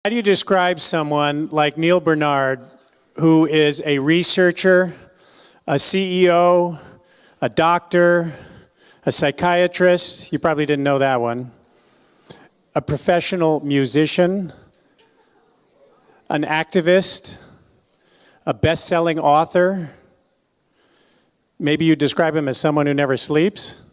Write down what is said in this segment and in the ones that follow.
do you describe someone like Neal Barnard, who is a researcher, a CEO, a doctor, a psychiatrist, you probably didn't know that one, a professional musician, an activist, a best-selling author? Maybe you describe him as someone who never sleeps?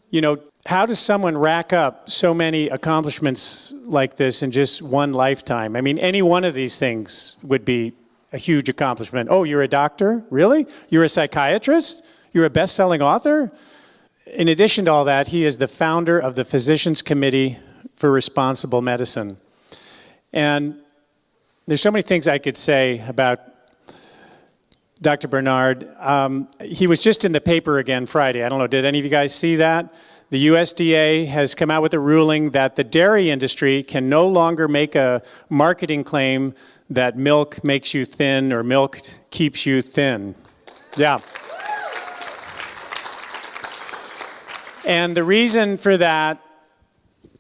You know, how does someone rack up so many accomplishments like this in just one lifetime? I mean, any one of these things would be a huge accomplishment. Oh, you're a doctor? Really? You're a psychiatrist? You're a best-selling author? In addition to all that, he is the founder of the Physicians Committee for Responsible Medicine. And there's so many things I could say about Dr. Barnard. He was just in the paper again Friday. I don't know, did any of you guys see that? The USDA has come out with a ruling that the dairy industry can no longer make a marketing claim that milk makes you thin or milk keeps you thin. Yeah. And the reason for that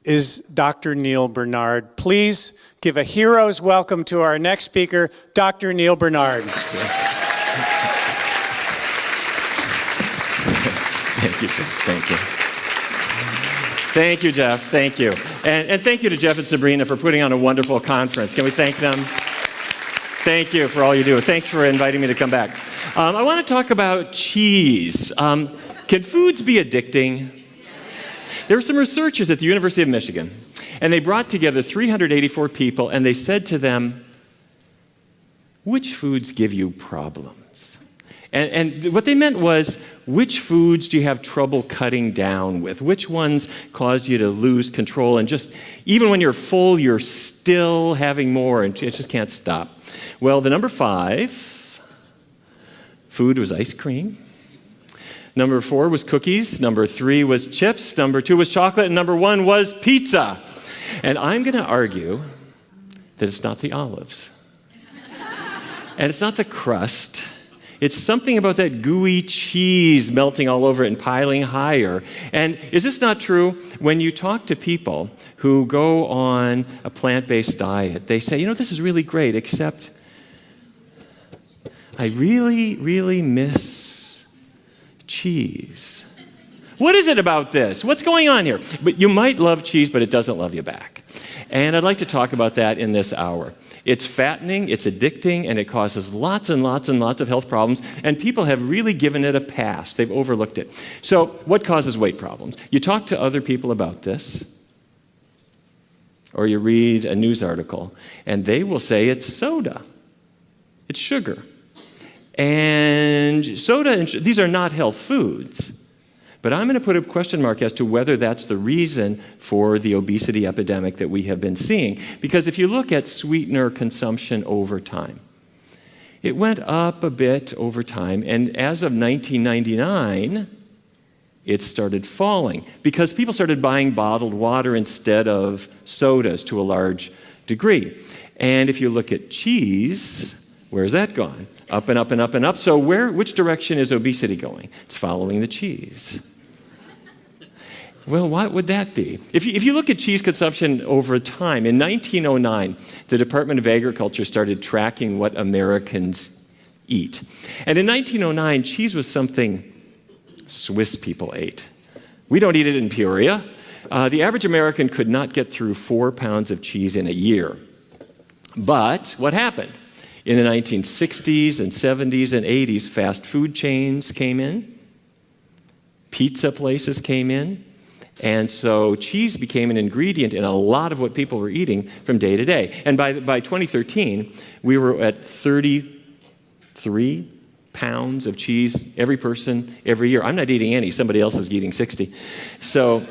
is Dr. Neal Barnard. Please give a hero's welcome to our next speaker, Dr. Neal Barnard. Thank you. Thank you. Thank you, Jeff. Thank you. And thank you to Jeff and Sabrina for putting on a wonderful conference. Can we thank them? Thank you for all you do. Thanks for inviting me to come back. I want to talk about cheese. Can foods be addicting? There were some researchers at the University of Michigan, and they brought together 384 people, and they said to them, which foods give you problems? And what they meant was, which foods do you have trouble cutting down with? Which ones cause you to lose control? And just, even when you're full, you're still having more, and it just can't stop. Well, the number 5 food was ice cream. Number 4 was cookies. Number 3 was chips. Number 2 was chocolate. And number 1 was pizza. And I'm going to argue that it's not the olives. And it's not the crust. It's something about that gooey cheese melting all over it and piling higher. And is this not true? When you talk to people who go on a plant-based diet, they say, you know, this is really great, except I really, really miss cheese. What is it about this? What's going on here? But you might love cheese, but it doesn't love you back. And I'd like to talk about that in this hour. It's fattening, it's addicting, and it causes lots and lots and lots of health problems, and people have really given it a pass. They've overlooked it. So what causes weight problems? You talk to other people about this, or you read a news article, and they will say it's soda. It's sugar. And soda, these are not health foods. But I'm going to put a question mark as to whether that's the reason for the obesity epidemic that we have been seeing. Because if you look at sweetener consumption over time, it went up a bit over time. And as of 1999, it started falling because people started buying bottled water instead of sodas to a large degree. And if you look at cheese, where's that gone? Up and up and up and up. So which direction is obesity going? It's following the cheese. Well, what would that be? If you look at cheese consumption over time, in 1909, the Department of Agriculture started tracking what Americans eat. And in 1909, cheese was something Swiss people ate. We don't eat it in Peoria. The average American could not get through 4 pounds of cheese in a year. But what happened? In the 1960s and 70s and 80s, fast food chains came in, pizza places came in, and so cheese became an ingredient in a lot of what people were eating from day to day. And by 2013, we were at 33 pounds of cheese every person every year. I'm not eating any, somebody else is eating 60. So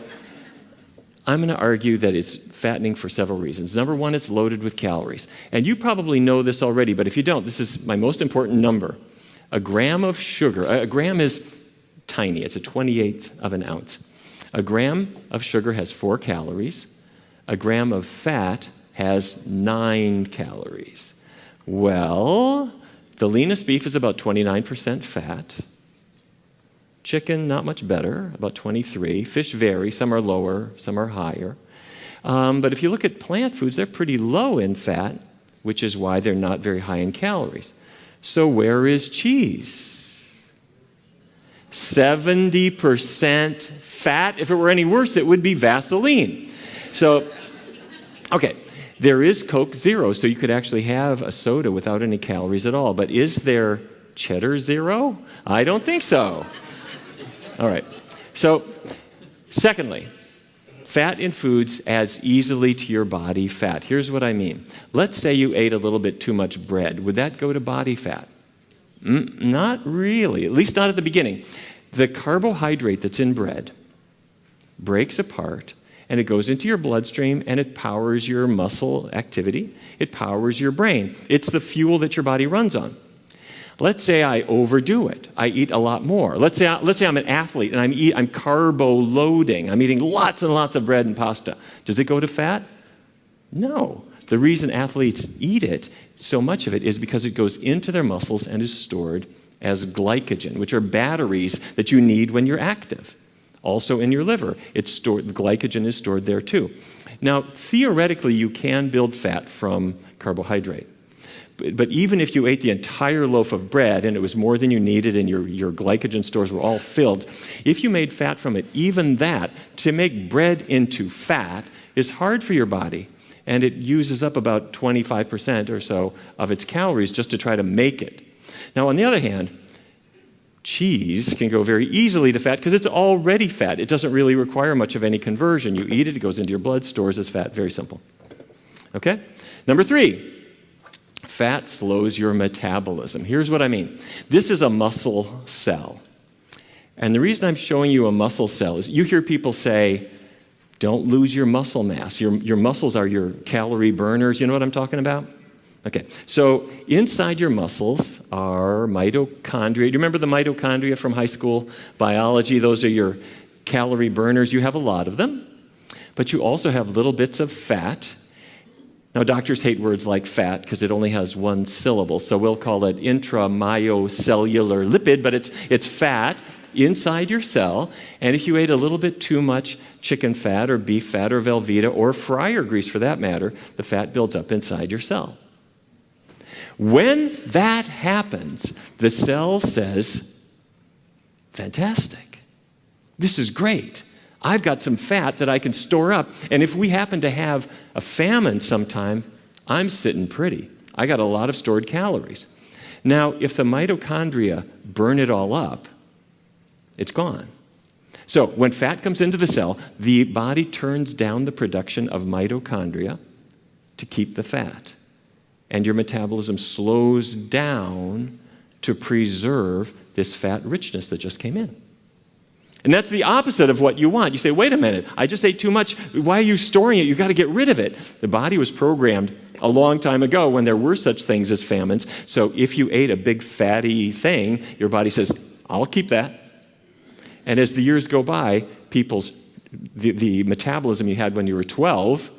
I'm going to argue that it's fattening for several reasons. Number 1, it's loaded with calories. And you probably know this already, but if you don't, this is my most important number. A gram of sugar, a gram is tiny, it's a 28th of an ounce. A gram of sugar has 4 calories. A gram of fat has 9 calories. Well, the leanest beef is about 29% fat. Chicken, not much better, about 23. Fish vary, some are lower, some are higher. But if you look at plant foods, they're pretty low in fat, which is why they're not very high in calories. So where is cheese? 70% fat. If it were any worse, it would be Vaseline. So, okay, there is Coke Zero, so you could actually have a soda without any calories at all. But is there Cheddar Zero? I don't think so. All right. So, secondly, fat in foods adds easily to your body fat. Here's what I mean. Let's say you ate a little bit too much bread. Would that go to body fat? Not really, at least not at the beginning. The carbohydrate that's in bread breaks apart, and it goes into your bloodstream, and it powers your muscle activity. It powers your brain. It's the fuel that your body runs on. Let's say I overdo it. I eat a lot more. Let's say I'm an athlete, and I'm carbo loading. I'm eating lots and lots of bread and pasta. Does it go to fat? No. The reason athletes eat it, so much of it, is because it goes into their muscles and is stored as glycogen, which are batteries that you need when you're active. Also in your liver, the glycogen is stored there too. Now, theoretically, you can build fat from carbohydrate. But even if you ate the entire loaf of bread and it was more than you needed and your glycogen stores were all filled, if you made fat from it, even that, to make bread into fat is hard for your body. And it uses up about 25% or so of its calories just to try to make it. Now, on the other hand, cheese can go very easily to fat because it's already fat. It doesn't really require much of any conversion. You eat it, it goes into your blood, stores as fat. Very simple. Okay? Number 3, fat slows your metabolism. Here's what I mean. This is a muscle cell. And the reason I'm showing you a muscle cell is you hear people say, don't lose your muscle mass. Your muscles are your calorie burners. You know what I'm talking about? Okay, so inside your muscles are mitochondria. Do you remember the mitochondria from high school biology? Those are your calorie burners. You have a lot of them, but you also have little bits of fat. Now, doctors hate words like fat because it only has one syllable, so we'll call it intramyocellular lipid, but it's fat inside your cell, and if you ate a little bit too much chicken fat or beef fat or Velveeta or fryer grease for that matter, the fat builds up inside your cell. When that happens, the cell says, fantastic, this is great. I've got some fat that I can store up, and if we happen to have a famine sometime, I'm sitting pretty. I got a lot of stored calories. Now, if the mitochondria burn it all up, it's gone. So when fat comes into the cell, the body turns down the production of mitochondria to keep the fat. And your metabolism slows down to preserve this fat richness that just came in. And that's the opposite of what you want. You say, wait a minute, I just ate too much. Why are you storing it? You've got to get rid of it. The body was programmed a long time ago when there were such things as famines. So if you ate a big fatty thing, your body says, I'll keep that. And as the years go by, the metabolism you had when you were 12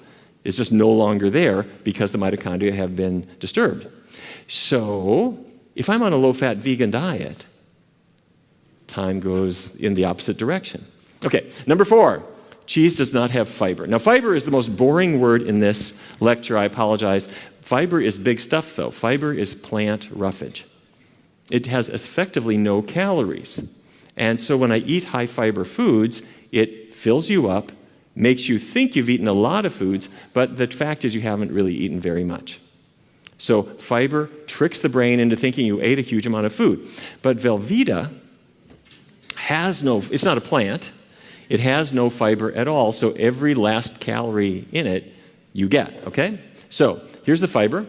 is just no longer there because the mitochondria have been disturbed. So if I'm on a low-fat vegan diet, time goes in the opposite direction. Okay, number 4, cheese does not have fiber. Now, fiber is the most boring word in this lecture. I apologize. Fiber is big stuff, though. Fiber is plant roughage. It has effectively no calories. And so when I eat high-fiber foods, it fills you up, makes you think you've eaten a lot of foods, but the fact is you haven't really eaten very much. So fiber tricks the brain into thinking you ate a huge amount of food. But Velveeta it's not a plant, it has no fiber at all, so every last calorie in it you get, okay? So here's the fiber.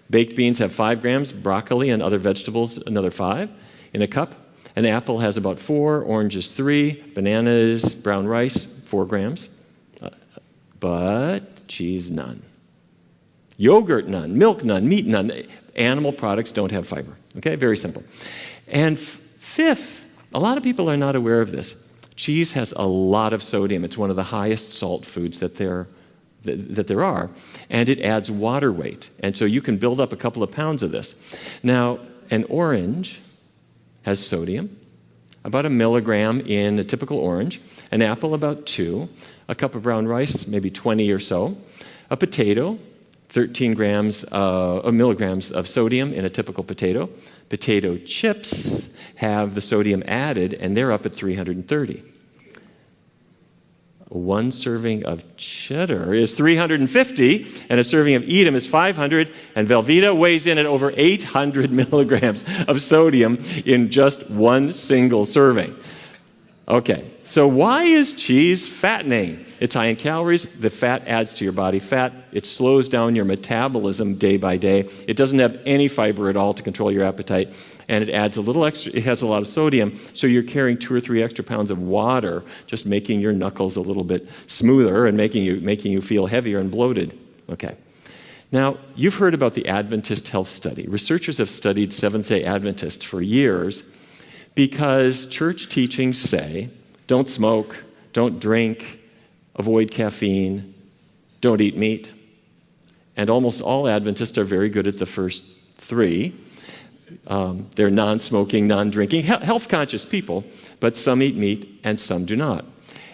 Baked beans have 5 grams, broccoli and other vegetables another 5 in a cup. An apple has about 4, oranges 3, bananas, brown rice, 4 grams. But cheese, none. Yogurt, none. Milk, none. Meat, none. Animal products don't have fiber. Okay, very simple. And 5th, a lot of people are not aware of this. Cheese has a lot of sodium. It's one of the highest salt foods that there are, and it adds water weight. And so you can build up a couple of pounds of this. Now, an orange has sodium, about 1 milligram in a typical orange, an apple about 2, a cup of brown rice, maybe 20 or so, a potato, 13 milligrams of sodium in a typical potato. Potato chips have the sodium added, and they're up at 330. One serving of cheddar is 350, and a serving of Edam is 500, and Velveeta weighs in at over 800 milligrams of sodium in just one single serving. Okay, so why is cheese fattening? It's high in calories. The fat adds to your body fat. It slows down your metabolism day by day. It doesn't have any fiber at all to control your appetite, and it adds a little extra. It has a lot of sodium, so you're carrying 2 or 3 extra pounds of water, just making your knuckles a little bit smoother and making you feel heavier and bloated. Okay. Now, you've heard about the Adventist Health Study. Researchers have studied Seventh-day Adventists for years because church teachings say, don't smoke, don't drink, avoid caffeine, don't eat meat. And almost all Adventists are very good at the first 3. They're non-smoking, non-drinking, health-conscious people, but some eat meat and some do not.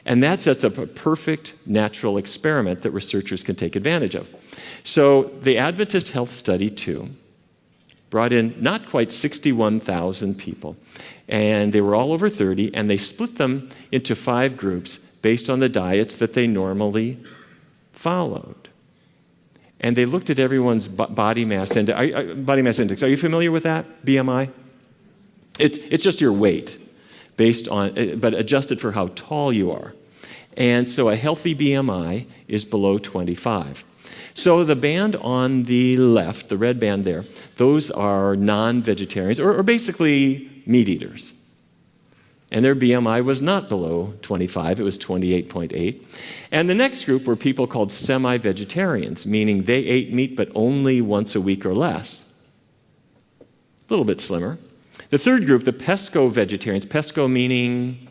And that sets up a perfect natural experiment that researchers can take advantage of. So the Adventist Health Study 2 brought in not quite 61,000 people, and they were all over 30, and they split them into 5 groups based on the diets that they normally followed. And they looked at everyone's body mass index. Are you familiar with that, BMI? It's just your weight, based on, but adjusted for how tall you are. And so a healthy BMI is below 25. So the band on the left, the red band there, those are non-vegetarians, or basically meat eaters. And their BMI was not below 25, it was 28.8. And the next group were people called semi-vegetarians, meaning they ate meat but only once a week or less. A little bit slimmer. The third group, the pesco-vegetarians, pesco meaning...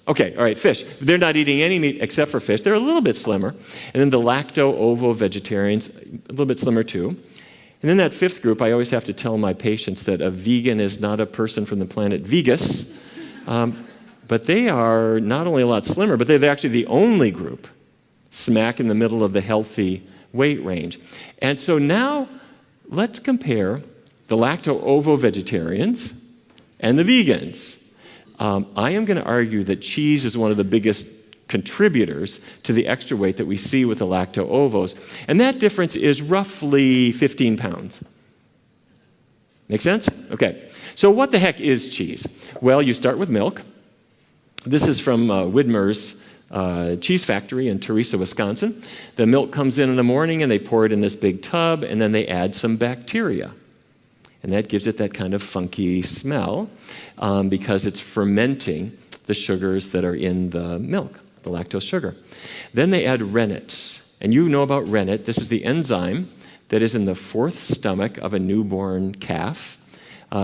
Okay, all right, fish. They're not eating any meat except for fish. They're a little bit slimmer. And then the lacto-ovo-vegetarians, a little bit slimmer too. And then that 5th group, I always have to tell my patients that a vegan is not a person from the planet Vegas. But they are not only a lot slimmer, but they're actually the only group smack in the middle of the healthy weight range. And so now let's compare the lacto-ovo-vegetarians and the vegans. I am going to argue that cheese is one of the biggest contributors to the extra weight that we see with the lacto-ovos. And that difference is roughly 15 pounds. Make sense? Okay. So what the heck is cheese? Well, you start with milk. This is from Widmer's cheese factory in Teresa, Wisconsin. The milk comes in the morning, and they pour it in this big tub, and then they add some bacteria. And that gives it that kind of funky smell because it's fermenting the sugars that are in the milk, the lactose sugar. Then they add rennet. And you know about rennet. This is the enzyme that is in the 4th stomach of a newborn calf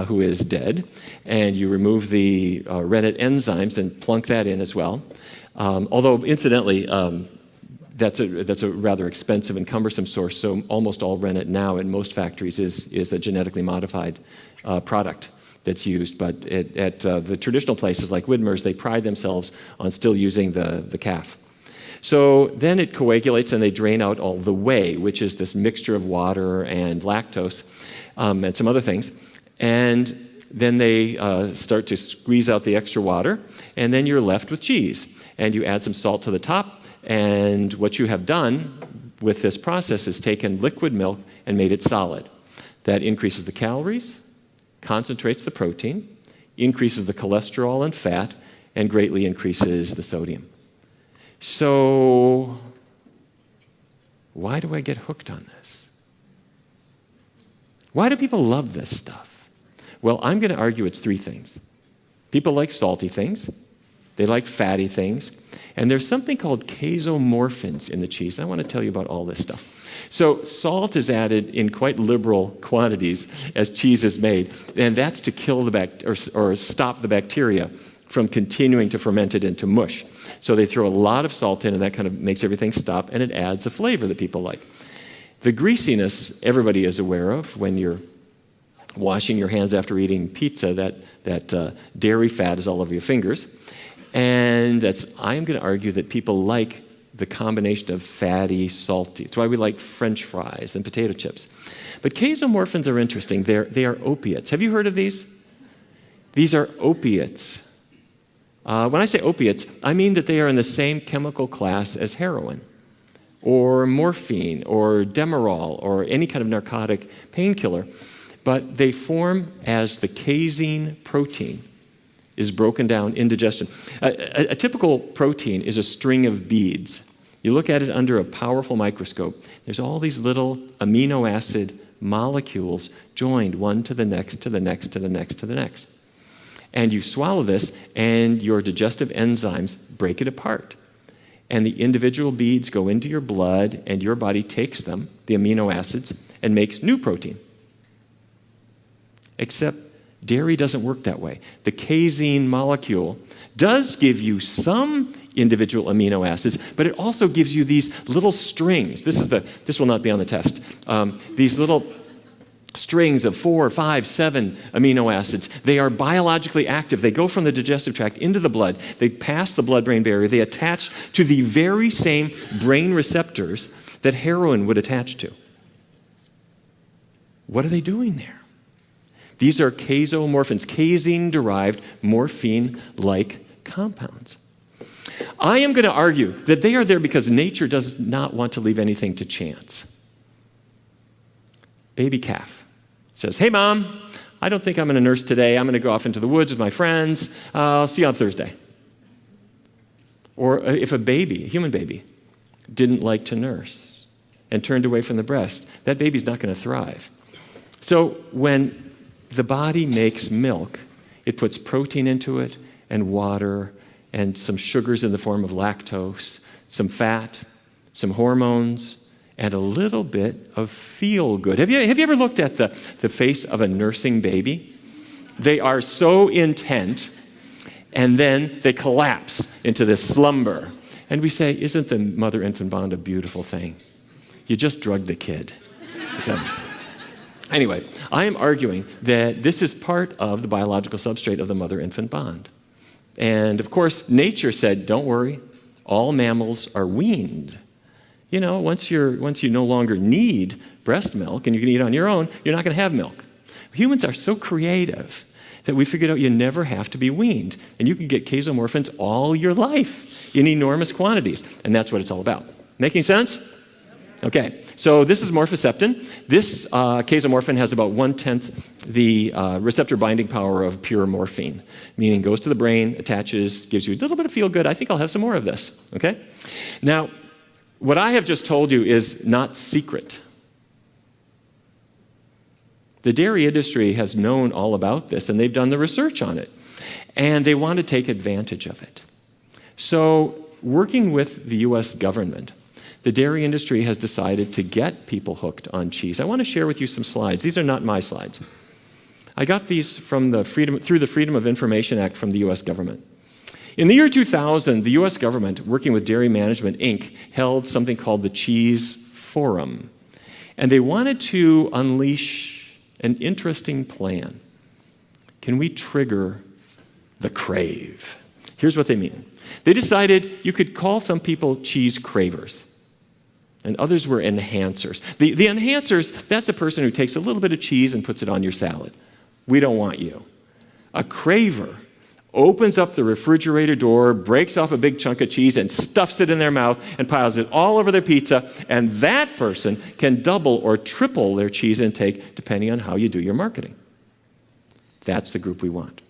who is dead. And you remove the rennet enzymes and plunk that in as well. Although, incidentally, that's a rather expensive and cumbersome source, so almost all rennet now in most factories is a genetically modified product that's used. But at the traditional places like Widmer's, they pride themselves on still using the calf. So then it coagulates and they drain out all the whey, which is this mixture of water and lactose and some other things. And then they start to squeeze out the extra water, and then you're left with cheese. And you add some salt to the top. And what you have done with this process is taken liquid milk and made it solid. That increases the calories, concentrates the protein, increases the cholesterol and fat, and greatly increases the sodium. So, why do I get hooked on this? Why do people love this stuff? Well, I'm going to argue it's 3 things. People like salty things. They like fatty things. And there's something called casomorphins in the cheese. I want to tell you about all this stuff. So salt is added in quite liberal quantities as cheese is made, and that's to kill the or stop the bacteria from continuing to ferment it into mush. So they throw a lot of salt in, and that kind of makes everything stop, and it adds a flavor that people like. The greasiness everybody is aware of when you're washing your hands after eating pizza, that dairy fat is all over your fingers. And I am going to argue that people like the combination of fatty, salty. It's why we like French fries and potato chips. But casomorphins are interesting. They are opiates. Have you heard of these? These are opiates. When I say opiates, I mean that they are in the same chemical class as heroin, or morphine, or Demerol, or any kind of narcotic painkiller. But they form as the casein protein is broken down in digestion. A typical protein is a string of beads. You look at it under a powerful microscope. There's all these little amino acid molecules joined one to the next, to the next, to the next, to the next. And you swallow this, and your digestive enzymes break it apart. And the individual beads go into your blood, and your body takes them, the amino acids, and makes new protein. Except dairy doesn't work that way. The casein molecule does give you some individual amino acids, but it also gives you these little strings. This will not be on the test. These little strings of 4, 5, 7 amino acids. They are biologically active. They go from the digestive tract into the blood. They pass the blood-brain barrier. They attach to the very same brain receptors that heroin would attach to. What are they doing there? These are casomorphins, casein-derived morphine-like compounds. I am going to argue that they are there because nature does not want to leave anything to chance. Baby calf says, "Hey, Mom, I don't think I'm going to nurse today. I'm going to go off into the woods with my friends. I'll see you on Thursday." Or if a baby, a human baby, didn't like to nurse and turned away from the breast, that baby's not going to thrive. So when the body makes milk, it puts protein into it and water and some sugars in the form of lactose, some fat, some hormones, and a little bit of feel-good. Have you ever looked at the face of a nursing baby? They are so intent, and then they collapse into this slumber. And we say, isn't the mother-infant bond a beautiful thing? You just drugged the kid. So, anyway, I am arguing that this is part of the biological substrate of the mother-infant bond. And of course, nature said, don't worry, all mammals are weaned. You know, once you no longer need breast milk and you can eat on your own, you're not going to have milk. Humans are so creative that we figured out you never have to be weaned. And you can get casomorphins all your life in enormous quantities. And that's what it's all about. Making sense? Okay, so this is morphoceptin. This casomorphin has about 1/10 the receptor binding power of pure morphine, meaning goes to the brain, attaches, gives you a little bit of feel good. I think I'll have some more of this, okay? Now, what I have just told you is not secret. The dairy industry has known all about this, and they've done the research on it, and they want to take advantage of it. So, working with the U.S. government, the dairy industry has decided to get people hooked on cheese. I want to share with you some slides. These are not my slides. I got these from through the Freedom of Information Act from the U.S. government. In the year 2000, the U.S. government, working with Dairy Management, Inc., held something called the Cheese Forum. And they wanted to unleash an interesting plan. Can we trigger the crave? Here's what they mean. They decided you could call some people cheese cravers, and others were enhancers. The enhancers, that's a person who takes a little bit of cheese and puts it on your salad. We don't want you. A craver opens up the refrigerator door, breaks off a big chunk of cheese, and stuffs it in their mouth and piles it all over their pizza, and that person can double or triple their cheese intake depending on how you do your marketing. That's the group we want.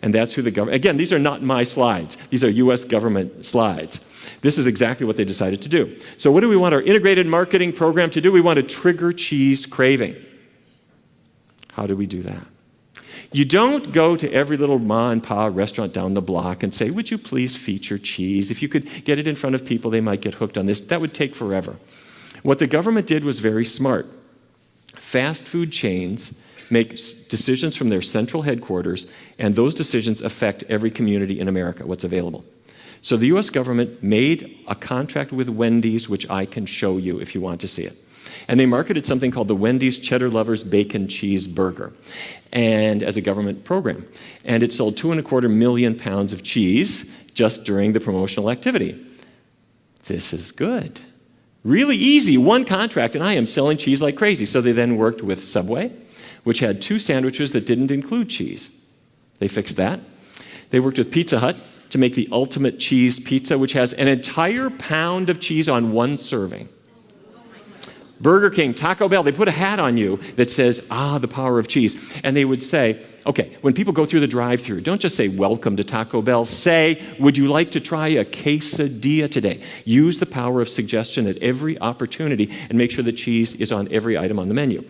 And that's who the government, again, these are not my slides. These are U.S. government slides. This is exactly what they decided to do. So what do we want our integrated marketing program to do? We want to trigger cheese craving. How do we do that? You don't go to every little ma and pa restaurant down the block and say, would you please feature cheese? If you could get it in front of people, they might get hooked on this. That would take forever. What the government did was very smart. Fast food chains make decisions from their central headquarters, and those decisions affect every community in America, what's available. So the U.S. government made a contract with Wendy's, which I can show you if you want to see it. And they marketed something called the Wendy's Cheddar Lovers Bacon Cheeseburger, and as a government program. And it sold 2.25 million pounds of cheese just during the promotional activity. This is good. Really easy, one contract, and I am selling cheese like crazy. So they then worked with Subway, which had 2 sandwiches that didn't include cheese. They fixed that. They worked with Pizza Hut to make the ultimate cheese pizza, which has an entire pound of cheese on 1 serving. Burger King, Taco Bell, they put a hat on you that says, the power of cheese. And they would say, okay, when people go through the drive-thru, don't just say, welcome to Taco Bell. Say, would you like to try a quesadilla today? Use the power of suggestion at every opportunity and make sure the cheese is on every item on the menu.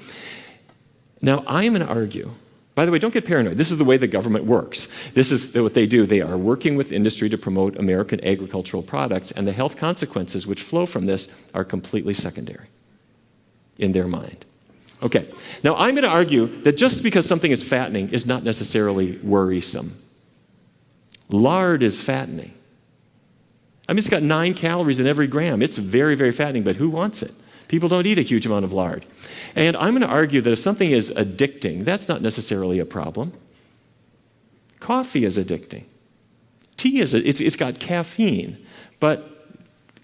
Now, I am going to argue, by the way, don't get paranoid. This is the way the government works. This is what they do. They are working with industry to promote American agricultural products, and the health consequences which flow from this are completely secondary in their mind. Okay, now I'm going to argue that just because something is fattening is not necessarily worrisome. Lard is fattening. I mean, it's got 9 calories in every gram. It's very, very fattening, but who wants it? People don't eat a huge amount of lard. And I'm going to argue that if something is addicting, that's not necessarily a problem. Coffee is addicting. Tea it's got caffeine, but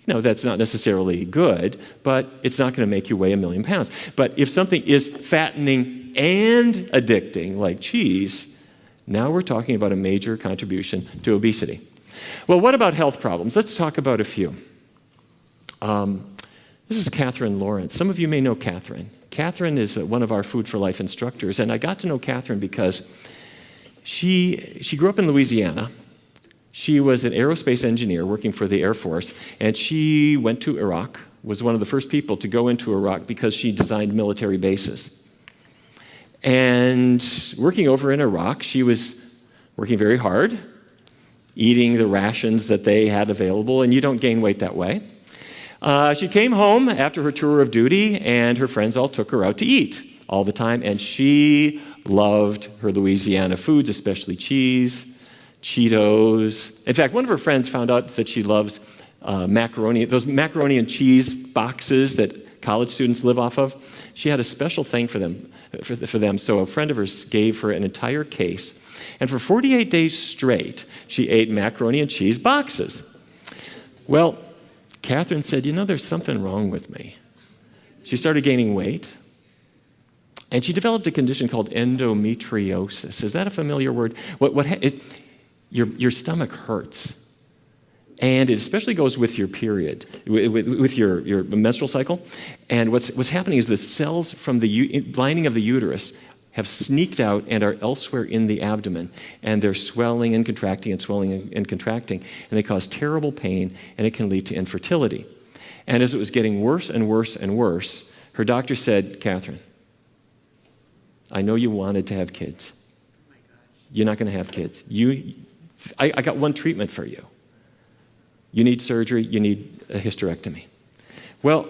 that's not necessarily good, but it's not going to make you weigh 1,000,000 pounds. But if something is fattening and addicting, like cheese, now we're talking about a major contribution to obesity. Well, what about health problems? Let's talk about a few. This is Catherine Lawrence. Some of you may know Catherine. Catherine is one of our Food for Life instructors, and I got to know Catherine because she grew up in Louisiana. She was an aerospace engineer working for the Air Force, and she went to Iraq, was one of the first people to go into Iraq because she designed military bases. And working over in Iraq, she was working very hard, eating the rations that they had available, and you don't gain weight that way. She came home after her tour of duty, and her friends all took her out to eat all the time, and she loved her Louisiana foods, especially cheese, Cheetos. In fact, one of her friends found out that she loves macaroni, those macaroni and cheese boxes that college students live off of. She had a special thing for them. So a friend of hers gave her an entire case. And for 48 days straight, she ate macaroni and cheese boxes. Well, Catherine said, there's something wrong with me. She started gaining weight. And she developed a condition called endometriosis. Is that a familiar word? Your stomach hurts. And it especially goes with your period, with your menstrual cycle. And what's happening is the cells from the lining of the uterus have sneaked out and are elsewhere in the abdomen. And they're swelling and contracting and swelling and contracting. And they cause terrible pain, and it can lead to infertility. And as it was getting worse and worse and worse, her doctor said, Catherine, I know you wanted to have kids. You're not going to have kids. I got one treatment for you. You need surgery. You need a hysterectomy. Well,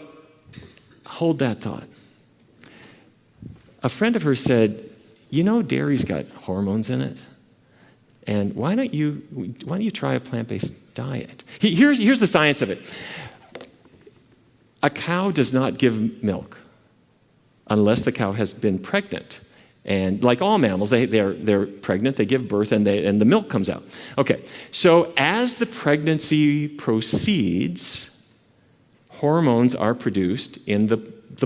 hold that thought. A friend of hers said, dairy's got hormones in it. And why don't you try a plant-based diet? Here's the science of it. A cow does not give milk unless the cow has been pregnant. And like all mammals, they're pregnant, they give birth, and the milk comes out. Okay, so as the pregnancy proceeds, hormones are produced in the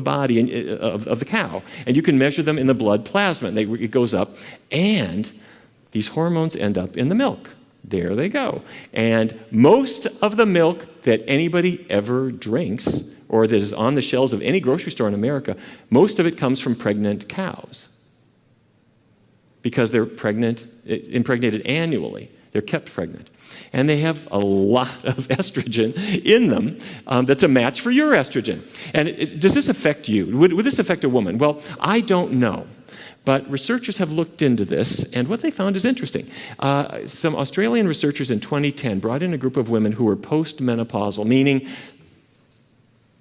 body of the cow. And you can measure them in the blood plasma. And it goes up, and these hormones end up in the milk. There they go. And most of the milk that anybody ever drinks, or that is on the shelves of any grocery store in America, most of it comes from pregnant cows. Because they're impregnated annually. They're kept pregnant. And they have a lot of estrogen in them that's a match for your estrogen. And does this affect you? Would this affect a woman? Well, I don't know. But researchers have looked into this, and what they found is interesting. Some Australian researchers in 2010 brought in a group of women who were postmenopausal, meaning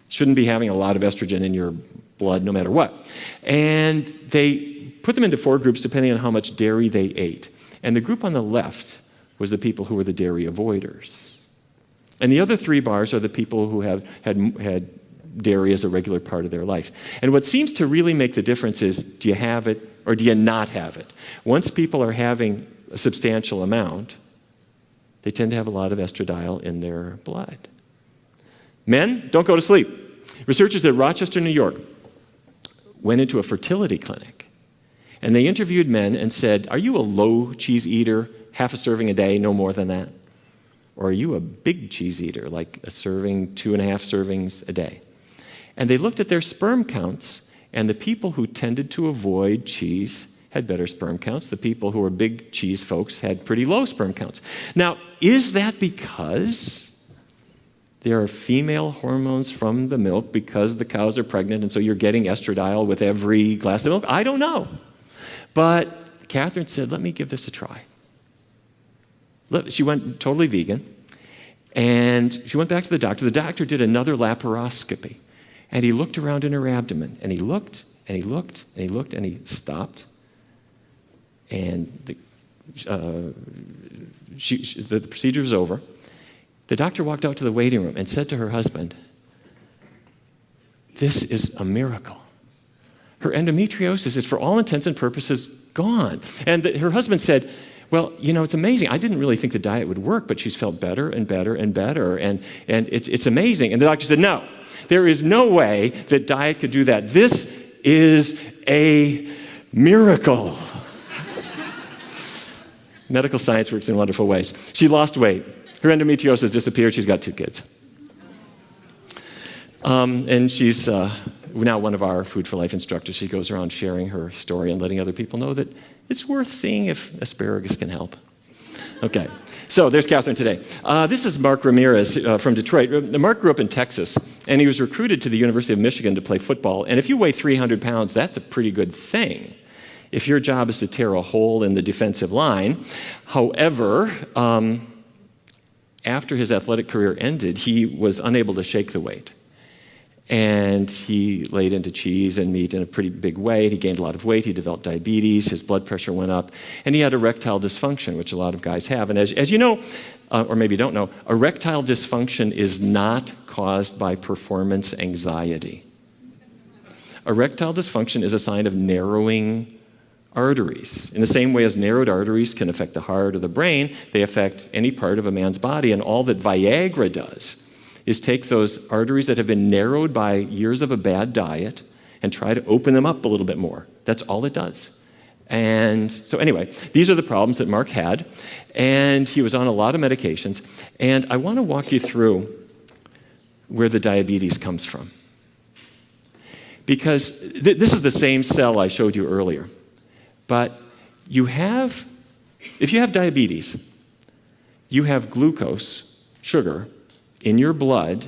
shouldn't be having a lot of estrogen in your blood no matter what. And they put them into 4 groups depending on how much dairy they ate. And the group on the left was the people who were the dairy avoiders. And the other 3 bars are the people who had dairy as a regular part of their life. And what seems to really make the difference is, do you have it or do you not have it? Once people are having a substantial amount, They tend to have a lot of estradiol in their blood. Men, don't go to sleep. Researchers at Rochester, New York, went into a fertility clinic, and they interviewed men and said, are you a low cheese eater, half a serving a day, no more than that? Or are you a big cheese eater, like a serving, 2.5 servings a day? And they looked at their sperm counts, and the people who tended to avoid cheese had better sperm counts. The people who were big cheese folks had pretty low sperm counts. Now, is that because there are female hormones from the milk because the cows are pregnant and so you're getting estradiol with every glass of milk? I don't know. But Catherine said, let me give this a try. She went totally vegan, and she went back to the doctor. The doctor did another laparoscopy, and he looked around in her abdomen, and he looked, and he looked, and he looked, and he stopped. And the procedure was over. The doctor walked out to the waiting room and said to her husband, this is a miracle. Her endometriosis is, for all intents and purposes, gone. And her husband said, well, you know, it's amazing. I didn't really think the diet would work, but she's felt better and better and better, and it's amazing. And the doctor said, no, there is no way that diet could do that. This is a miracle. Medical science works in wonderful ways. She lost weight. Her endometriosis disappeared. She's got 2 kids. And she's now one of our Food for Life instructors. She goes around sharing her story and letting other people know that it's worth seeing if asparagus can help. Okay, so there's Catherine today. This is Mark Ramirez from Detroit. Mark grew up in Texas, and he was recruited to the University of Michigan to play football. And if you weigh 300 pounds, that's a pretty good thing if your job is to tear a hole in the defensive line. However, after his athletic career ended, he was unable to shake the weight. And he laid into cheese and meat in a pretty big way. He gained a lot of weight. He developed diabetes. His blood pressure went up. And he had erectile dysfunction, which a lot of guys have. And as you know, or maybe you don't know, erectile dysfunction is not caused by performance anxiety. Erectile dysfunction is a sign of narrowing arteries. In the same way as narrowed arteries can affect the heart or the brain, they affect any part of a man's body. And all that Viagra does is take those arteries that have been narrowed by years of a bad diet and try to open them up a little bit more. That's all it does. And so anyway, these are the problems that Mark had, and he was on a lot of medications. And I want to walk you through where the diabetes comes from. Because this is the same cell I showed you earlier. But if you have diabetes, you have glucose, sugar, in your blood,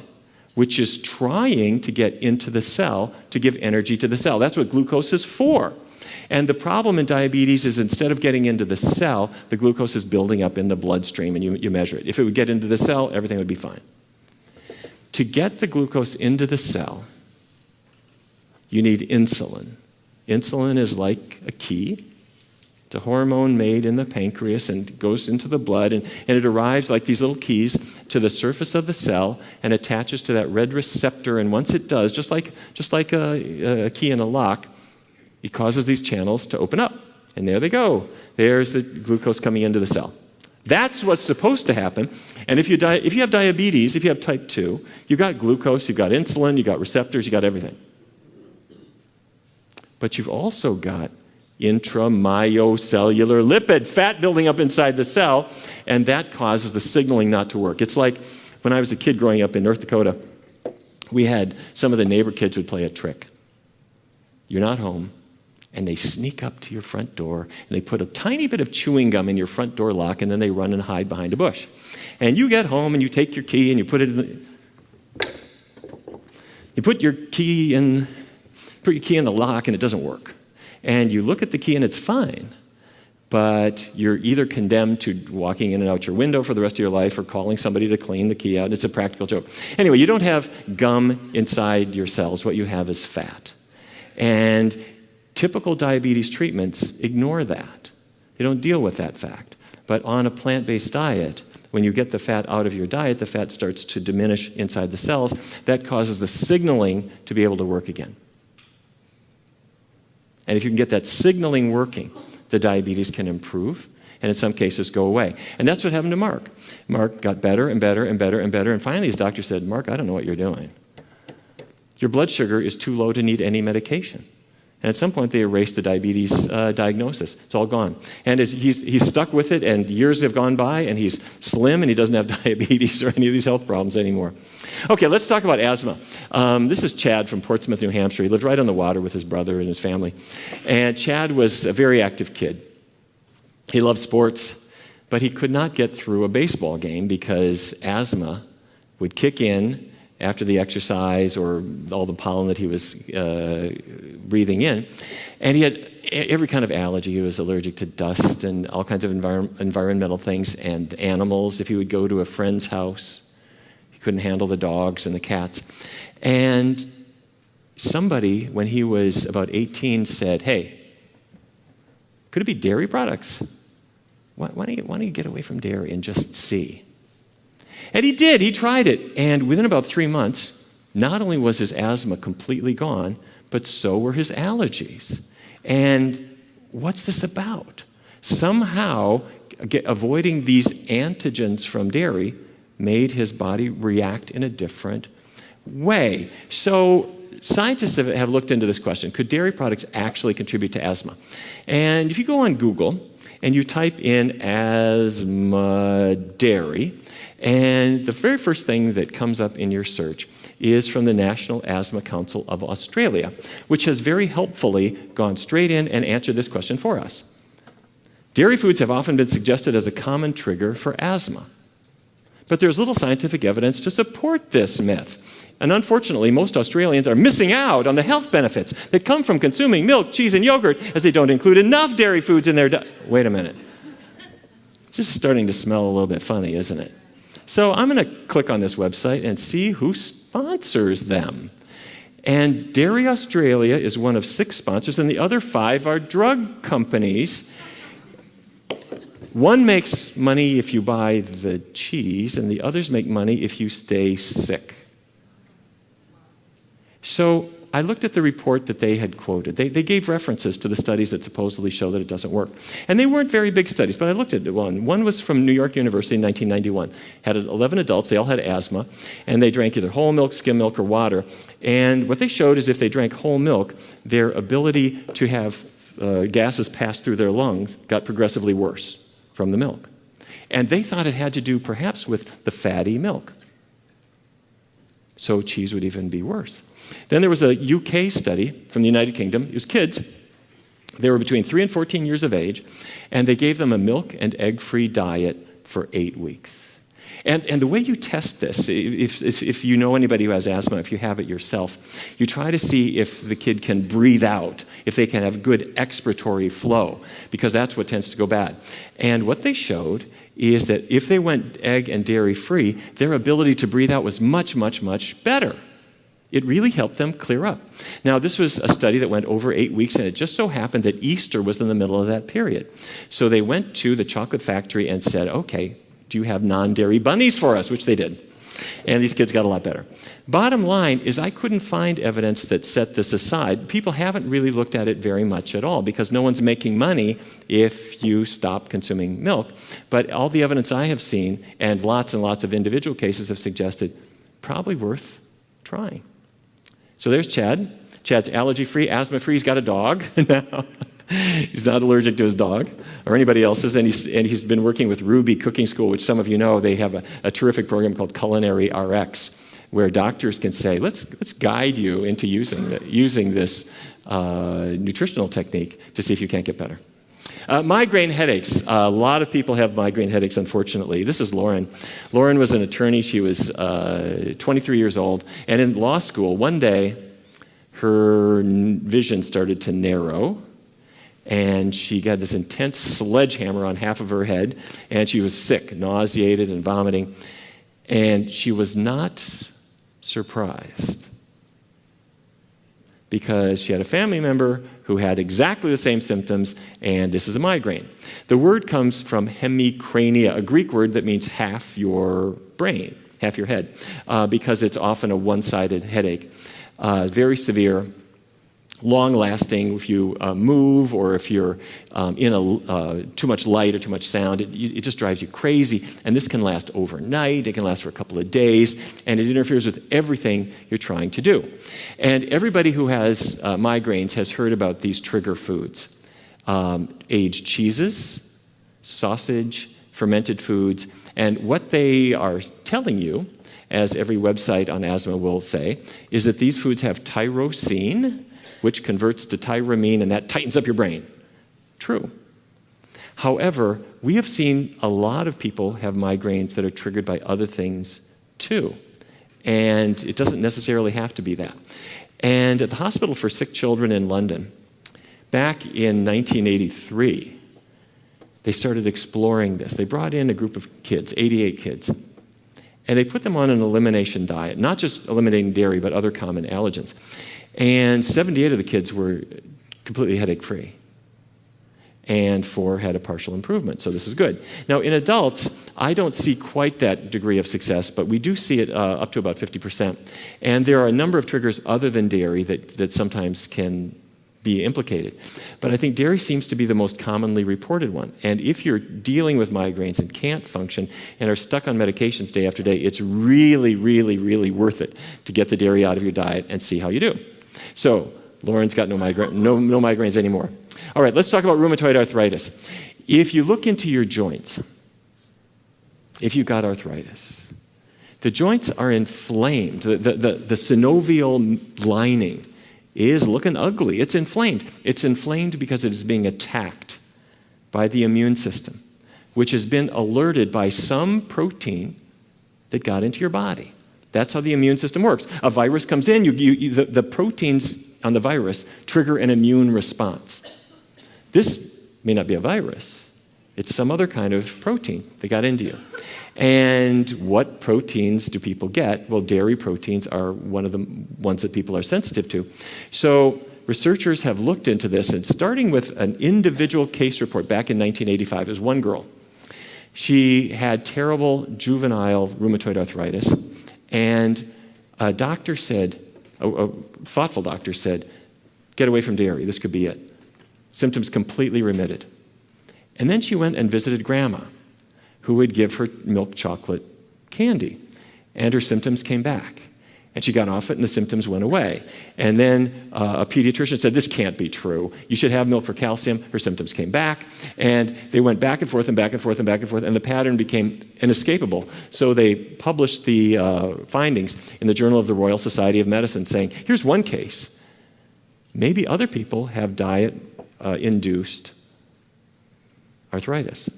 which is trying to get into the cell to give energy to the cell. That's what glucose is for. And the problem in diabetes is instead of getting into the cell, the glucose is building up in the bloodstream, and you measure it. If it would get into the cell, everything would be fine. To get the glucose into the cell, you need insulin. Insulin is like a key. It's a hormone made in the pancreas and goes into the blood, and it arrives like these little keys to the surface of the cell and attaches to that red receptor. And once it does, just like a key in a lock, it causes these channels to open up. And there they go. There's the glucose coming into the cell. That's what's supposed to happen. And if you have diabetes, if you have type 2, you've got glucose, you've got insulin, you've got receptors, you've got everything. But you've also got intramyocellular lipid, fat building up inside the cell, and that causes the signaling not to work. It's like when I was a kid growing up in North Dakota, we had some of the neighbor kids would play a trick. You're not home, and they sneak up to your front door, and they put a tiny bit of chewing gum in your front door lock, and then they run and hide behind a bush. And you get home, and you take your key, and you put it in your key in the lock, and it doesn't work. And you look at the key and it's fine, but you're either condemned to walking in and out your window for the rest of your life or calling somebody to clean the key out. And it's a practical joke. Anyway, you don't have gum inside your cells. What you have is fat. And typical diabetes treatments ignore that. They don't deal with that fact. But on a plant-based diet, when you get the fat out of your diet, the fat starts to diminish inside the cells. That causes the signaling to be able to work again. And if you can get that signaling working, the diabetes can improve. and in some cases go away. And that's what happened to Mark. Mark got better and better and better and better, and finally his doctor said, Mark, I don't know what you're doing. Your blood sugar is too low to need any medication. And at some point, they erased the diabetes diagnosis. It's all gone. And he's stuck with it, and years have gone by, and he's slim, and he doesn't have diabetes or any of these health problems anymore. Okay, let's talk about asthma. This is Chad from Portsmouth, New Hampshire. He lived right on the water with his brother and his family. And Chad was a very active kid. He loved sports, but he could not get through a baseball game because asthma would kick in after the exercise or all the pollen that he was breathing in. And he had every kind of allergy. He was allergic to dust and all kinds of environmental things and animals. If he would go to a friend's house, he couldn't handle the dogs and the cats. And somebody, when he was about 18, said, hey, could it be dairy products? Why don't you get away from dairy and just see? And he did. He tried it. And within about 3 months, not only was his asthma completely gone, but so were his allergies. And what's this about? Somehow, avoiding these antigens from dairy made his body react in a different way. So scientists have looked into this question. Could dairy products actually contribute to asthma? And if you go on Google and you type in asthma dairy, and the very first thing that comes up in your search is from the National Asthma Council of Australia, which has very helpfully gone straight in and answered this question for us. Dairy foods have often been suggested as a common trigger for asthma. But there's little scientific evidence to support this myth. And unfortunately, most Australians are missing out on the health benefits that come from consuming milk, cheese, and yogurt, as they don't include enough dairy foods in their diet. Wait a minute. This is starting to smell a little bit funny, isn't it? So I'm going to click on this website and see who sponsors them. And Dairy Australia is one of 6 sponsors, and the other 5 are drug companies. One makes money if you buy the cheese, and the others make money if you stay sick. So I looked at the report that they had quoted. They gave references to the studies that supposedly show that it doesn't work. And they weren't very big studies, but I looked at one. One was from New York University in 1991. Had 11 adults. They all had asthma, and they drank either whole milk, skim milk, or water. And what they showed is if they drank whole milk, their ability to have gases pass through their lungs got progressively worse from the milk. And they thought it had to do perhaps with the fatty milk. So cheese would even be worse. Then there was a UK study from the United Kingdom. It was kids. They were between 3 and 14 years of age, and they gave them a milk and egg-free diet for 8 weeks. And the way you test this, if you know anybody who has asthma, if you have it yourself, you try to see if the kid can breathe out, if they can have good expiratory flow, because that's what tends to go bad. And what they showed is that if they went egg and dairy-free, their ability to breathe out was much, much, much better. It really helped them clear up. Now, this was a study that went over 8 weeks, and it just so happened that Easter was in the middle of that period. So they went to the chocolate factory and said, okay, do you have non-dairy bunnies for us? Which they did. And these kids got a lot better. Bottom line is I couldn't find evidence that set this aside. People haven't really looked at it very much at all because no one's making money if you stop consuming milk. But all the evidence I have seen and lots of individual cases have suggested probably worth trying. So there's Chad. Chad's allergy-free, asthma-free. He's got a dog now. He's not allergic to his dog or anybody else's, and he's been working with Ruby Cooking School, which some of you know. They have a terrific program called Culinary RX, where doctors can say, let's guide you into using this nutritional technique to see if you can't get better. Migraine headaches. A lot of people have migraine headaches, unfortunately. This is Lauren. Lauren was an attorney. She was 23 years old, and in law school, one day, her vision started to narrow, and she got this intense sledgehammer on half of her head, and she was sick, nauseated, and vomiting. And she was not surprised because she had a family member who had exactly the same symptoms, and this is a migraine. The word comes from hemicrania, a Greek word that means half your brain, half your head, because it's often a one-sided headache, very severe. long-lasting if you move or if you're in too much light or too much sound. It just drives you crazy. And this can last overnight. It can last for a couple of days. And it interferes with everything you're trying to do. And everybody who has migraines has heard about these trigger foods. Aged cheeses, sausage, fermented foods. And what they are telling you, as every website on asthma will say, is that these foods have tyrosine, which converts to tyramine, and that tightens up your brain. True. However, we have seen a lot of people have migraines that are triggered by other things too. And it doesn't necessarily have to be that. And at the Hospital for Sick Children in London, back in 1983, they started exploring this. They brought in a group of kids, 88 kids, and they put them on an elimination diet, not just eliminating dairy, but other common allergens. And 78 of the kids were completely headache-free, and 4 had a partial improvement, so this is good. Now, in adults, I don't see quite that degree of success, but we do see it up to about 50%. And there are a number of triggers other than dairy that sometimes can be implicated. But I think dairy seems to be the most commonly reported one. And if you're dealing with migraines and can't function and are stuck on medications day after day, it's really, really, really worth it to get the dairy out of your diet and see how you do. So, Lauren's got no migraines anymore. All right, let's talk about rheumatoid arthritis. If you look into your joints, if you've got arthritis, the joints are inflamed. The synovial lining is looking ugly. It's inflamed. It's inflamed because it is being attacked by the immune system, which has been alerted by some protein that got into your body. That's how the immune system works. A virus comes in, the proteins on the virus trigger an immune response. This may not be a virus. It's some other kind of protein that got into you. And what proteins do people get? Well, dairy proteins are one of the ones that people are sensitive to. So researchers have looked into this, and starting with an individual case report back in 1985, it was one girl. She had terrible juvenile rheumatoid arthritis, and a doctor said, a thoughtful doctor said, get away from dairy, this could be it. Symptoms completely remitted. And then she went and visited grandma, who would give her milk chocolate candy, and her symptoms came back. And she got off it, and the symptoms went away. And then a pediatrician said, this can't be true. You should have milk for calcium. Her symptoms came back. And they went back and forth and back and forth and back and forth, and the pattern became inescapable. So they published the findings in the Journal of the Royal Society of Medicine, saying, here's one case. Maybe other people have diet-induced arthritis.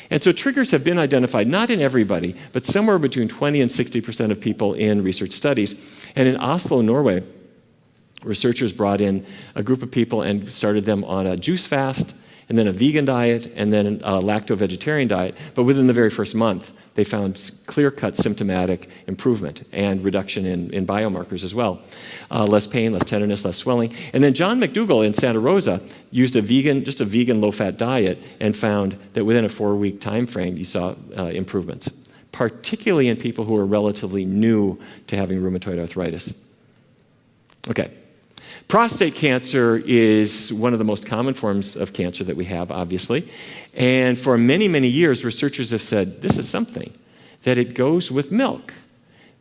And so triggers have been identified, not in everybody, but somewhere between 20 and 60% of people in research studies. And in Oslo, Norway, researchers brought in a group of people and started them on a juice fast, and then a vegan diet, and then a lacto-vegetarian diet. But within the very first month, they found clear-cut symptomatic improvement and reduction in biomarkers as well. Less pain, less tenderness, less swelling. And then John McDougall in Santa Rosa used just a vegan low-fat diet and found that within a 4-week time frame, you saw improvements, particularly in people who are relatively new to having rheumatoid arthritis. Okay. Prostate cancer is one of the most common forms of cancer that we have, obviously. And for many, many years, researchers have said, this is something, that it goes with milk,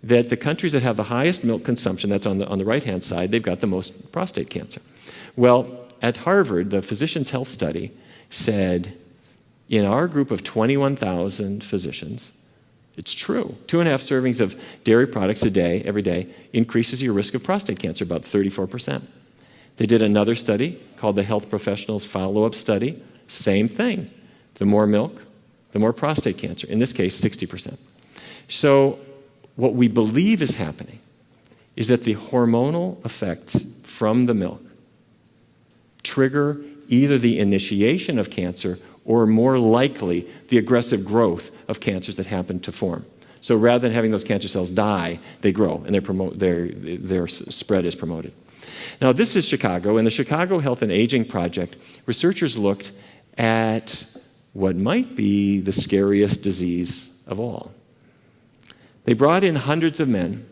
that the countries that have the highest milk consumption, that's on the right-hand side, they've got the most prostate cancer. Well, at Harvard, the Physicians' Health Study said, in our group of 21,000 physicians, it's true. 2.5 servings of dairy products a day, every day, increases your risk of prostate cancer about 34%. They did another study called the Health Professionals Follow-Up Study. Same thing. The more milk, the more prostate cancer. In this case, 60%. So what we believe is happening is that the hormonal effects from the milk trigger either the initiation of cancer or more likely the aggressive growth of cancers that happen to form. So rather than having those cancer cells die, they grow and their spread is promoted. Now this is Chicago. In the Chicago Health and Aging Project, researchers looked at what might be the scariest disease of all. They brought in hundreds of men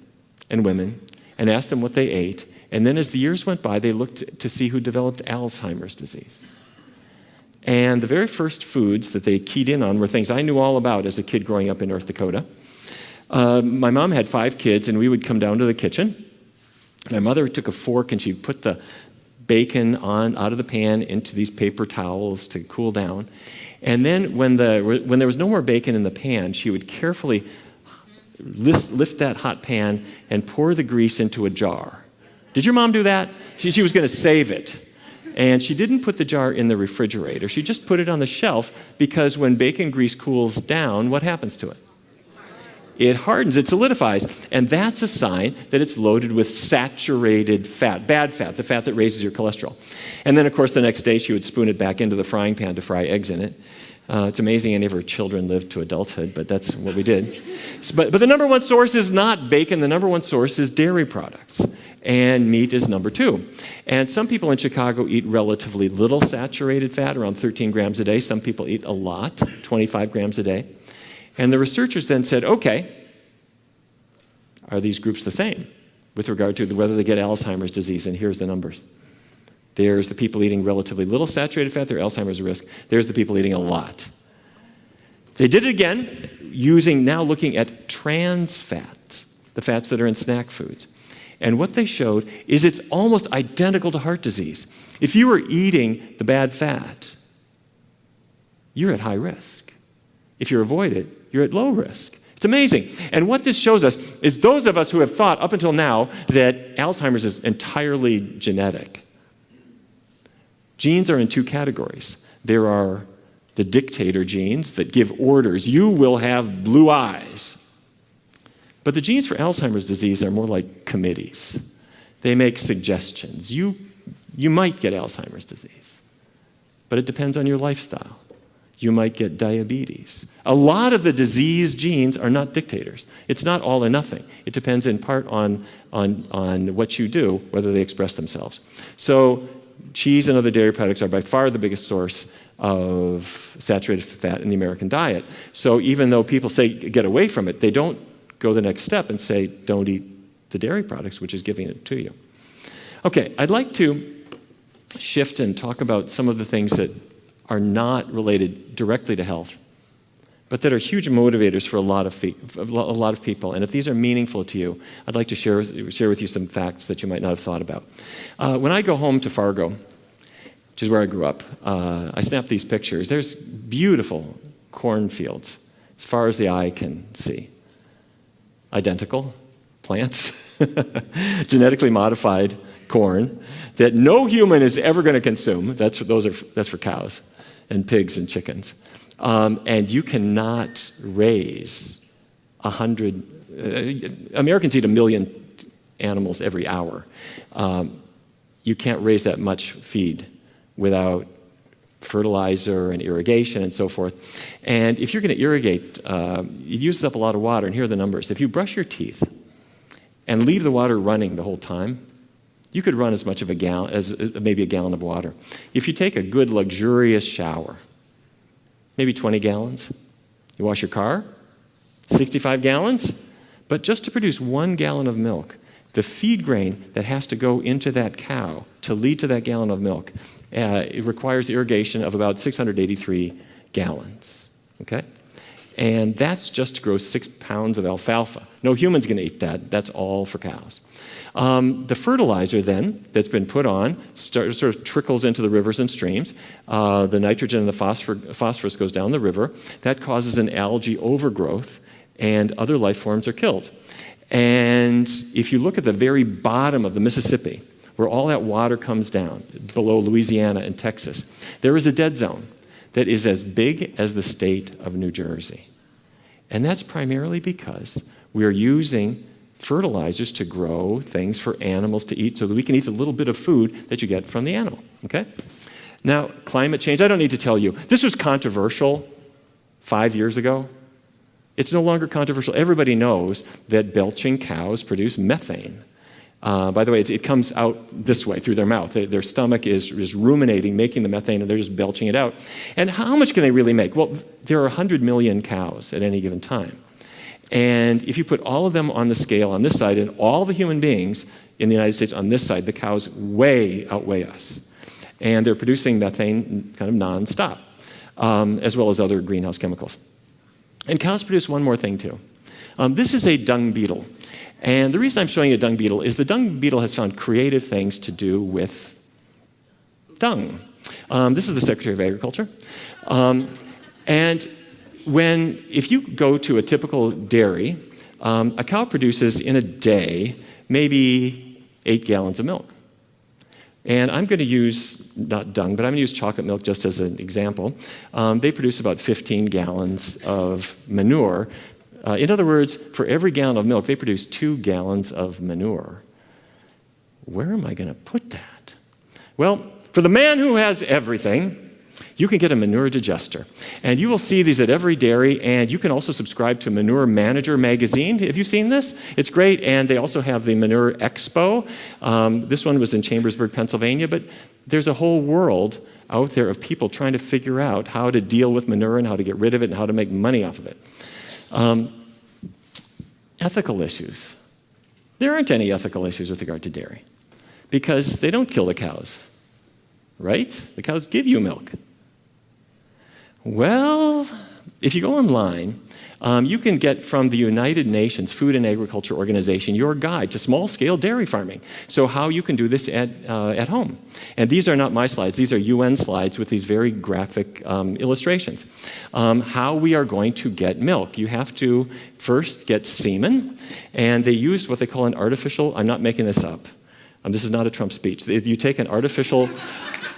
and women and asked them what they ate And then as the years went by, they looked to see who developed Alzheimer's disease. And the very first foods that they keyed in on were things I knew all about as a kid growing up in North Dakota. My mom had 5 kids, and we would come down to the kitchen. My mother took a fork, and she'd put the bacon out of the pan into these paper towels to cool down. And then when there was no more bacon in the pan, she would carefully lift that hot pan and pour the grease into a jar. Did your mom do that? She was going to save it. And she didn't put the jar in the refrigerator. She just put it on the shelf because when bacon grease cools down, what happens to it? It hardens, it solidifies. And that's a sign that it's loaded with saturated fat, bad fat, the fat that raises your cholesterol. And then, of course, the next day she would spoon it back into the frying pan to fry eggs in it. It's amazing any of her children lived to adulthood, but that's what we did. But the number one source is not bacon. The number one source is dairy products. And meat is number 2. And some people in Chicago eat relatively little saturated fat, around 13 grams a day. Some people eat a lot, 25 grams a day. And the researchers then said, okay, are these groups the same with regard to whether they get Alzheimer's disease? And here's the numbers. There's the people eating relatively little saturated fat, their Alzheimer's risk. There's the people eating a lot. They did it again, looking at trans fats, the fats that are in snack foods. And what they showed is it's almost identical to heart disease. If you were eating the bad fat, you're at high risk. If you avoid it, you're at low risk. It's amazing. And what this shows us is those of us who have thought up until now that Alzheimer's is entirely genetic. Genes are in 2 categories. There are the dictator genes that give orders. You will have blue eyes. But the genes for Alzheimer's disease are more like committees. They make suggestions. You might get Alzheimer's disease, but it depends on your lifestyle. You might get diabetes. A lot of the disease genes are not dictators. It's not all or nothing. It depends in part on what you do, whether they express themselves. So cheese and other dairy products are by far the biggest source of saturated fat in the American diet. So even though people say get away from it, they don't go the next step and say don't eat the dairy products, which is giving it to you. Okay, I'd like to shift and talk about some of the things that are not related directly to health, but that are huge motivators for a lot of people. And if these are meaningful to you, I'd like to share with you some facts that you might not have thought about. When I go home to Fargo, which is where I grew up, I snap these pictures. There's beautiful cornfields as far as the eye can see. Identical plants, genetically modified corn that no human is ever going to consume. That's for cows and pigs and chickens. And you cannot raise 100, Americans eat 1 million animals every hour. You can't raise that much feed without fertilizer and irrigation and so forth. And if you're going to irrigate, it uses up a lot of water, and here are the numbers. If you brush your teeth and leave the water running the whole time, you could run as much of a gallon as maybe a gallon of water. If you take a good luxurious shower, maybe 20 gallons. You wash your car, 65 gallons. But just to produce 1 gallon of milk, the feed grain that has to go into that cow to lead to that gallon of milk, it requires irrigation of about 683 gallons, okay? And that's just to grow 6 pounds of alfalfa. No human's going to eat that. That's all for cows. The fertilizer then that's been put on sort of trickles into the rivers and streams. The nitrogen and the phosphorus goes down the river. That causes an algae overgrowth, and other life forms are killed. And if you look at the very bottom of the Mississippi, where all that water comes down, below Louisiana and Texas, there is a dead zone that is as big as the state of New Jersey. And that's primarily because we are using fertilizers to grow things for animals to eat so that we can eat a little bit of food that you get from the animal, okay? Now, climate change, I don't need to tell you. This was controversial 5 years ago. It's no longer controversial. Everybody knows that belching cows produce methane. By the way, it comes out this way, through their mouth. Their stomach is ruminating, making the methane, and they're just belching it out. And how much can they really make? Well, there are 100 million cows at any given time. And if you put all of them on the scale on this side and all the human beings, in the United States on this side, the cows way outweigh us. And they're producing methane kind of nonstop, as well as other greenhouse chemicals. And cows produce one more thing too. This is a dung beetle. And the reason I'm showing you a dung beetle is the dung beetle has found creative things to do with dung. This is the Secretary of Agriculture. And if you go to a typical dairy, a cow produces in a day maybe 8 gallons of milk. And I'm going to use, not dung, but I'm going to use chocolate milk just as an example. They produce about 15 gallons of manure. In other words, for every gallon of milk, they produce 2 gallons of manure. Where am I going to put that? Well, for the man who has everything, you can get a manure digester. And you will see these at every dairy, and you can also subscribe to Manure Manager magazine. Have you seen this? It's great, and they also have the Manure Expo. This one was in Chambersburg, Pennsylvania, but there's a whole world out there of people trying to figure out how to deal with manure and how to get rid of it and how to make money off of it. Ethical issues. There aren't any ethical issues with regard to dairy because they don't kill the cows, right? The cows give you milk. Well, if you go online, you can get from the United Nations Food and Agriculture Organization your guide to small-scale dairy farming. So how you can do this at home. And these are not my slides. These are UN slides with these very graphic illustrations. How we are going to get milk. You have to first get semen, and they use what they call an artificial, I'm not making this up. This is not a Trump speech. You take an artificial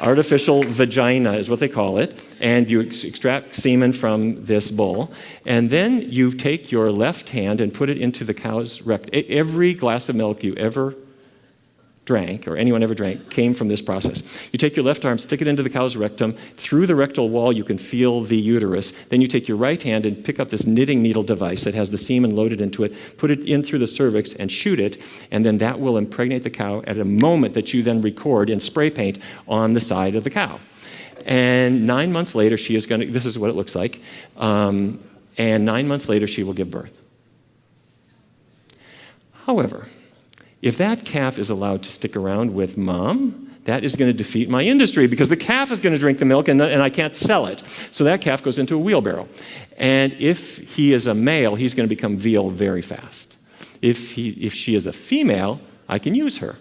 vagina is what they call it, and you extract semen from this bull, and then you take your left hand and put it into the cow's rectum. Every glass of milk you ever drank, or anyone ever drank, came from this process. You take your left arm, stick it into the cow's rectum. Through the rectal wall, you can feel the uterus. Then you take your right hand and pick up this knitting needle device that has the semen loaded into it, put it in through the cervix and shoot it, and then that will impregnate the cow at a moment that you then record in spray paint on the side of the cow. And 9 months later, she is going to, this is what it looks like, and 9 months later, she will give birth. However, if that calf is allowed to stick around with mom, that is going to defeat my industry because the calf is going to drink the milk and I can't sell it. So that calf goes into a wheelbarrow. And if he is a male, he's going to become veal very fast. If she is a female, I can use her.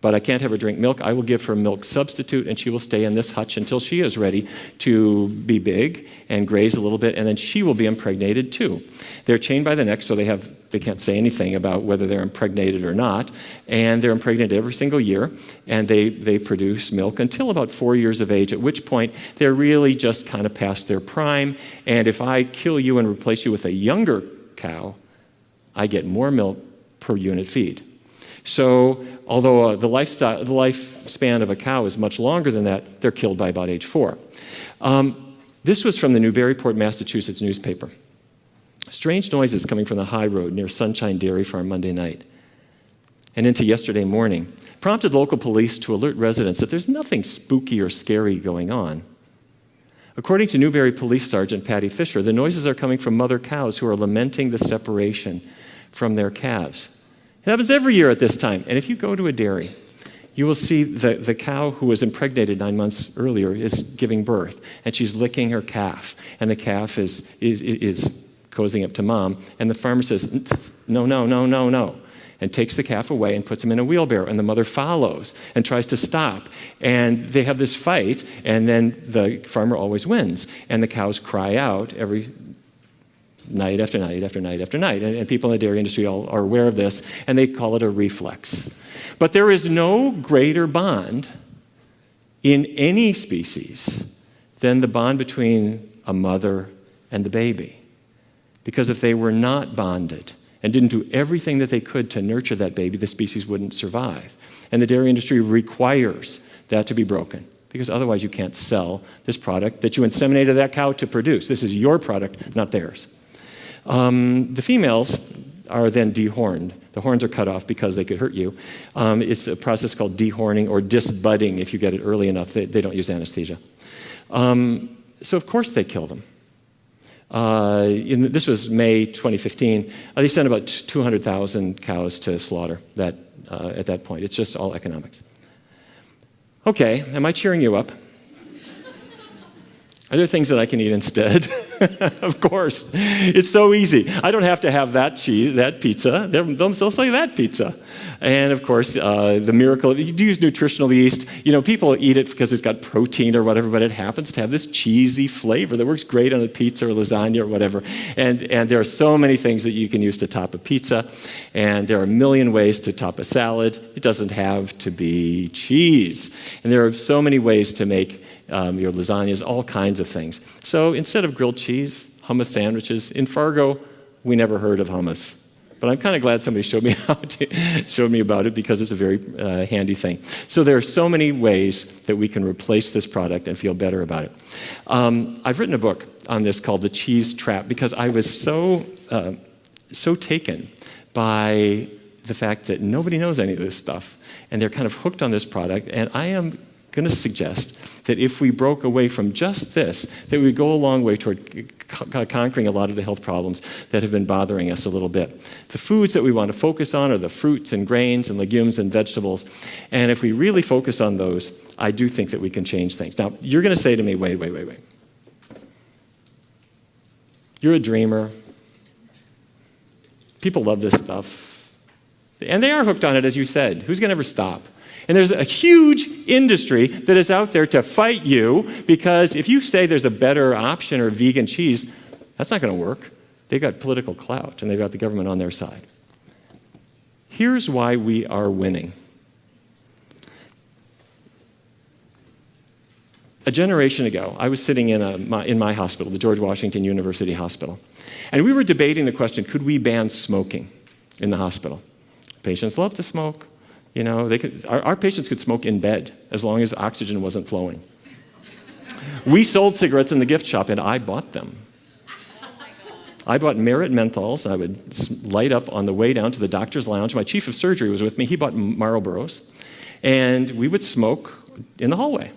But I can't have her drink milk. I will give her a milk substitute, and she will stay in this hutch until she is ready to be big and graze a little bit, and then she will be impregnated too. They're chained by the neck, so they can't say anything about whether they're impregnated or not, and they're impregnated every single year, and they produce milk until about 4 years of age, at which point they're really just kind of past their prime, and if I kill you and replace you with a younger cow, I get more milk per unit feed. So although the lifespan of a cow is much longer than that, they're killed by about age 4. This was from the Newburyport, Massachusetts newspaper. Strange noises coming from the high road near Sunshine Dairy Farm Monday night and into yesterday morning prompted local police to alert residents that there's nothing spooky or scary going on. According to Newbury Police Sergeant Patty Fisher, the noises are coming from mother cows who are lamenting the separation from their calves. It happens every year at this time. And if you go to a dairy, you will see the cow who was impregnated 9 months earlier is giving birth, and she's licking her calf, and the calf is cozying up to mom, and the farmer says, no, no, no, no, no, and takes the calf away and puts him in a wheelbarrow, and the mother follows and tries to stop, and they have this fight, and then the farmer always wins, and the cows cry out every night after night after night after night. And people in the dairy industry all are aware of this, and they call it a reflex. But there is no greater bond in any species than the bond between a mother and the baby. Because if they were not bonded and didn't do everything that they could to nurture that baby, the species wouldn't survive. And the dairy industry requires that to be broken, because otherwise you can't sell this product that you inseminated that cow to produce. This is your product, not theirs. The females are then dehorned. The horns are cut off because they could hurt you. It's a process called dehorning or disbudding if you get it early enough. They don't use anesthesia. So of course they kill them. This was May 2015. They sent about 200,000 cows to slaughter at that point. It's just all economics. Okay, am I cheering you up? Are there things that I can eat instead? Of course. It's so easy. I don't have to have that pizza. They'll say that pizza. And of course, the miracle, you do use nutritional yeast. People eat it because it's got protein or whatever, but it happens to have this cheesy flavor that works great on a pizza or lasagna or whatever. And there are so many things that you can use to top a pizza. And there are a million ways to top a salad. It doesn't have to be cheese. And there are so many ways to make your lasagnas, all kinds of things. So instead of grilled cheese, hummus sandwiches. In Fargo, we never heard of hummus. But I'm kind of glad somebody showed me about it because it's a very handy thing. So there are so many ways that we can replace this product and feel better about it. I've written a book on this called The Cheese Trap because I was so taken by the fact that nobody knows any of this stuff. And they're kind of hooked on this product. And I am going to suggest that if we broke away from just this, that we would go a long way toward conquering a lot of the health problems that have been bothering us a little bit. The foods that we want to focus on are the fruits and grains and legumes and vegetables. And if we really focus on those, I do think that we can change things. Now, you're going to say to me, wait. You're a dreamer. People love this stuff. And they are hooked on it, as you said. Who's going to ever stop? And there's a huge industry that is out there to fight you because if you say there's a better option or vegan cheese, that's not going to work. They've got political clout and they've got the government on their side. Here's why we are winning. A generation ago, I was sitting in my hospital, the George Washington University Hospital, and we were debating the question, could we ban smoking in the hospital? Patients love to smoke. Our patients could smoke in bed as long as oxygen wasn't flowing. We sold cigarettes in the gift shop, and I bought them. I bought Merit menthols. I would light up on the way down to the doctor's lounge. My chief of surgery was with me. He bought Marlboros. And we would smoke in the hallway.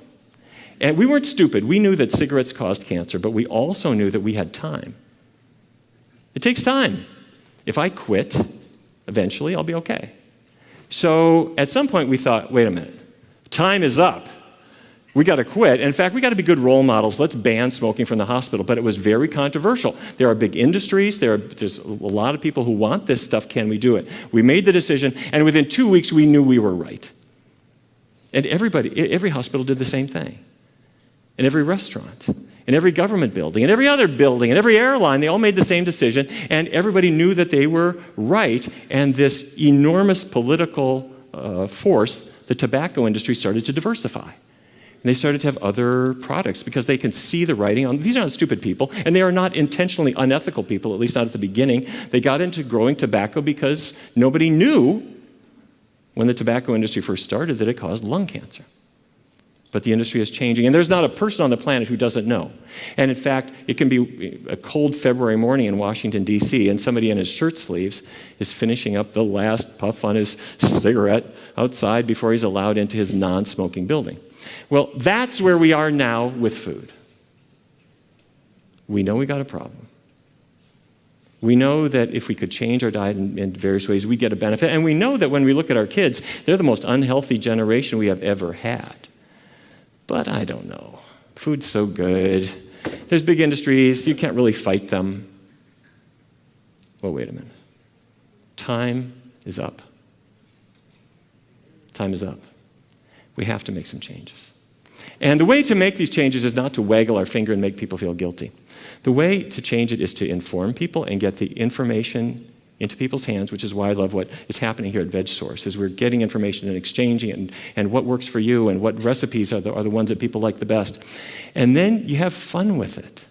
And we weren't stupid. We knew that cigarettes caused cancer, but we also knew that we had time. It takes time. If I quit, eventually I'll be okay. So at some point we thought, wait a minute, time is up. We got to quit. In fact, we got to be good role models. Let's ban smoking from the hospital. But it was very controversial. There are big industries. There's a lot of people who want this stuff. Can we do it? We made the decision, and within 2 weeks we knew we were right. And every hospital did the same thing. And every restaurant, in every government building, in every other building, in every airline, they all made the same decision, and everybody knew that they were right, and this enormous political force, the tobacco industry, started to diversify. And they started to have other products because they can see the writing on. These are not stupid people, and they are not intentionally unethical people, at least not at the beginning. They got into growing tobacco because nobody knew when the tobacco industry first started that it caused lung cancer. But the industry is changing, and there's not a person on the planet who doesn't know. And in fact, it can be a cold February morning in Washington, D.C., and somebody in his shirt sleeves is finishing up the last puff on his cigarette outside before he's allowed into his non-smoking building. Well, that's where we are now with food. We know we got a problem. We know that if we could change our diet in various ways, we get a benefit. And we know that when we look at our kids, they're the most unhealthy generation we have ever had. But I don't know. Food's so good. There's big industries. You can't really fight them. Well, wait a minute. Time is up. Time is up. We have to make some changes. And the way to make these changes is not to waggle our finger and make people feel guilty. The way to change it is to inform people and get the information into people's hands, which is why I love what is happening here at VegSource, is we're getting information and exchanging it, and what works for you and what recipes are the ones that people like the best. And then you have fun with it.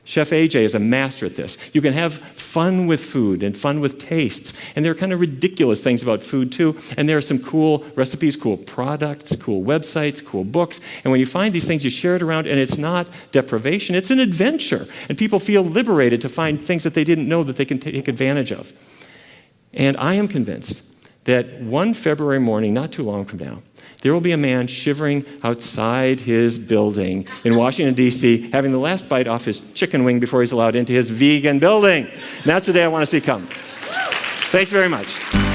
Chef AJ is a master at this. You can have fun with food and fun with tastes. And there are kind of ridiculous things about food, too. And there are some cool recipes, cool products, cool websites, cool books. And when you find these things, you share it around, and it's not deprivation. It's an adventure. And people feel liberated to find things that they didn't know that they can take advantage of. And I am convinced that one February morning, not too long from now, there will be a man shivering outside his building in Washington, D.C., having the last bite off his chicken wing before he's allowed into his vegan building. And that's the day I want to see come. Thanks very much.